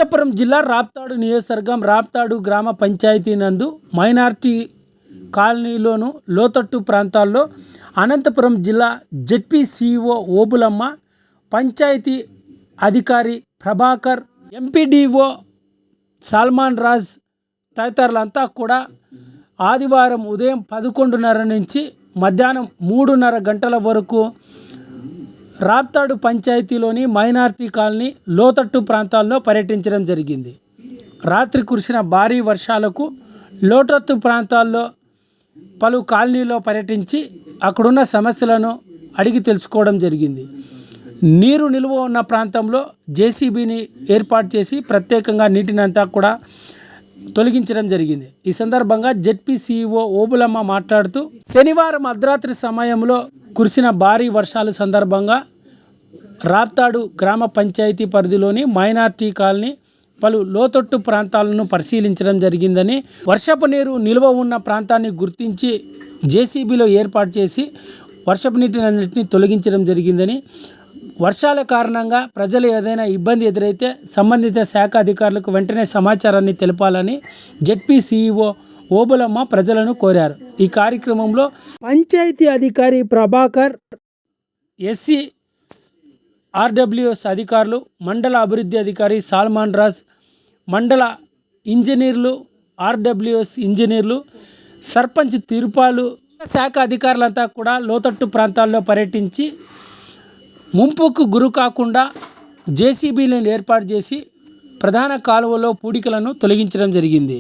అనంతపురం జిల్లా రాప్తాడు నియోజకవర్గం రాప్తాడు గ్రామ పంచాయతీ నందు మైనార్టీ కాలనీలోను లోతట్టు ప్రాంతాల్లో అనంతపురం జిల్లా జెడ్పీసీఓ ఓబులమ్మ, పంచాయతీ అధికారి ప్రభాకర్, ఎంపీడీఓ సల్మాన్ రాజ్ తదితరులంతా కూడా ఆదివారం ఉదయం 11:30 నుంచి మధ్యాహ్నం 3:30 గంటల వరకు రాప్తాడు పంచాయతీలోని మైనార్టీ కాలనీ లోతట్టు ప్రాంతాల్లో పర్యటించడం జరిగింది. రాత్రి కురిసిన భారీ వర్షాలకు లోతట్టు ప్రాంతాల్లో పలు కాలనీలో పర్యటించి అక్కడున్న సమస్యలను అడిగి తెలుసుకోవడం జరిగింది. నీరు నిల్వ ఉన్న ప్రాంతంలో జేసీబీని ఏర్పాటు చేసి ప్రత్యేకంగా నీటినంతా కూడా తొలగించడం జరిగింది. ఈ సందర్భంగా జెడ్పీసీఓ ఓబులమ్మ మాట్లాడుతూ, శనివారం అర్ధరాత్రి సమయంలో కురిసిన భారీ వర్షాల సందర్భంగా రాప్తాడు గ్రామ పంచాయతీ పరిధిలోని మైనార్టీ కాలనీ పలు లోతట్టు ప్రాంతాలను పరిశీలించడం జరిగిందని, వర్షపు నీరు నిల్వ ఉన్న ప్రాంతాన్ని గుర్తించి జేసీబీలో ఏర్పాటు చేసి వర్షపు నీటిని తొలగించడం జరిగిందని, వర్షాల కారణంగా ప్రజలు ఏదైనా ఇబ్బంది ఎదురైతే సంబంధిత శాఖ అధికారులకు వెంటనే సమాచారాన్ని తెలపాలని జెడ్పీసీఈఓ ఓబులమ్మ ప్రజలను కోరారు. ఈ కార్యక్రమంలో పంచాయతీ అధికారి ప్రభాకర్, ఎస్సీ ఆర్డబ్ల్యూఎస్ అధికారులు, మండల అభివృద్ధి అధికారి సల్మాన్ రాజ్, మండల ఇంజనీర్లు, ఆర్డబ్ల్యూఎస్ ఇంజనీర్లు, సర్పంచ్ తిరుపాలు, శాఖ అధికారులంతా కూడా లోతట్టు ప్రాంతాల్లో పర్యటించి ముంపుకు గురి కాకుండా జేసీబీలను ఏర్పాటు చేసి ప్రధాన కాలువలో పూడికలను తొలగించడం జరిగింది.